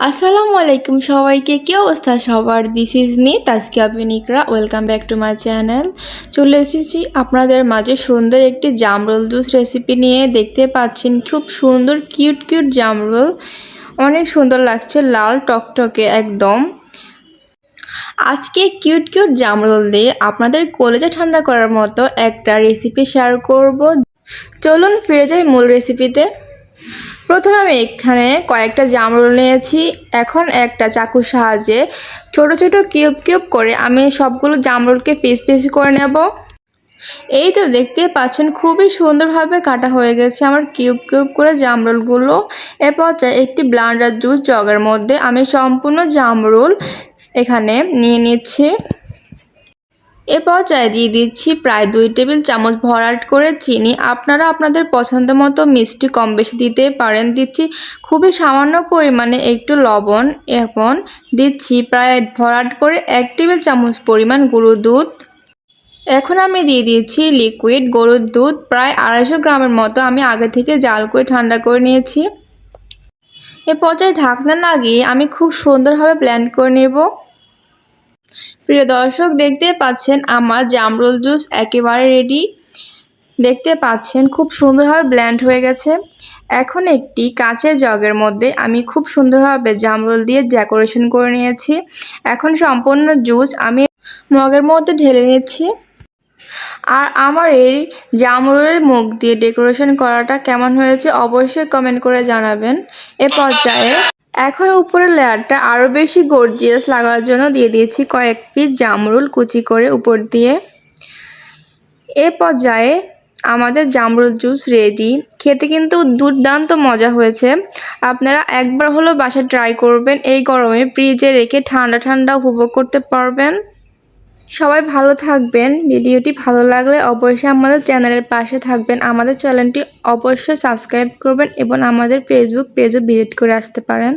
আসসালামু আলাইকুম সবাইকে, কি অবস্থা সবার? This is me Taskia bin Ikra. Welcome back to my channel. চলে এসেছি আপনাদের মাঝে সুন্দর একটি জামরুল জুস রেসিপি নিয়ে। দেখতে পাচ্ছেন খুব সুন্দর কিউট কিউট জামরুল, অনেক সুন্দর লাগছে, লাল টকটকে একদম। আজকে কিউট কিউট জামরুল দিয়ে আপনাদের কলেজে ঠান্ডা করার মতো একটা রেসিপি শেয়ার করব। চলুন ফিরে যাই মূল রেসিপিতে। প্রথমে আমি এখানে কয়েকটা জামরুল নিয়েছি। এখন একটা চাকুর সাহায্যে ছোট ছোট কিউব কিউব করে আমি সবগুলো জামরুলকে পিস পিস করে নেব। এই তো দেখতে পাচ্ছেন খুবই সুন্দরভাবে কাটা হয়ে গেছে আমার কিউব কিউব করে জামরুলগুলো। এরপর একটি ব্লেন্ডার জুস জগের মধ্যে আমি সম্পূর্ণ জামরুল এখানে নিয়ে নিচ্ছি। এ পর্যায়ে দিয়ে দিচ্ছি প্রায় 2 টেবিল চামচ ভরাট করে চিনি। আপনারা আপনাদের পছন্দ মতো মিষ্টি কম বেশি দিতে পারেন। দিচ্ছি খুবই সামান্য পরিমাণে একটু লবণ। এখন দিচ্ছি প্রায় ভরাট করে 1 টেবিল চামচ পরিমাণ গরুর দুধ। এখন আমি দিয়ে দিচ্ছি লিকুইড গরুর দুধ প্রায় 250 গ্রামের মতো। আমি আগে থেকে জাল করে ঠান্ডা করে নিয়েছি। এ পর্যায়ে ঢাকনা লাগিয়ে আমি খুব সুন্দরভাবে ব্লেন্ড করে নেব। প্রিয় দর্শক, দেখতে পাচ্ছেন আমার জামরুল জুস একেবারে রেডি। দেখতে পাচ্ছেন খুব সুন্দরভাবে ব্লেন্ড হয়ে গেছে। এখন একটি কাঁচের জগের মধ্যে আমি খুব সুন্দরভাবে জামরুল দিয়ে ডেকোরেশন করে নিয়েছি। এখন সম্পূর্ণ জুস আমি মগের মধ্যে ঢেলে নিচ্ছি। আর আমার এই জামরুলের মুখ দিয়ে ডেকোরেশন করাটা কেমন হয়েছে অবশ্যই কমেন্ট করে জানাবেন। এ পর্যায়ে এখন উপরের লেয়ারটা আরও বেশি গর্জিয়াস লাগার জন্য দিয়ে দিয়েছি কয়েক পিস জামরুল কুচি করে উপর দিয়ে। এ পর্যায়ে আমাদের জামরুল জুস রেডি। খেতে কিন্তু দুর্দান্ত মজা হয়েছে। আপনারা একবার হলো বাসায় ট্রাই করবেন। এই গরমে ফ্রিজে রেখে ঠান্ডা ঠান্ডা উপভোগ করতে পারবেন। সবাই ভালো থাকবেন। ভিডিওটি ভালো লাগলে অবশ্যই আমাদের চ্যানেলের পাশে থাকবেন। আমাদের চ্যানেলটি অবশ্যই সাবস্ক্রাইব করবেন এবং আমাদের ফেসবুক পেজও ভিজিট করে আসতে পারেন।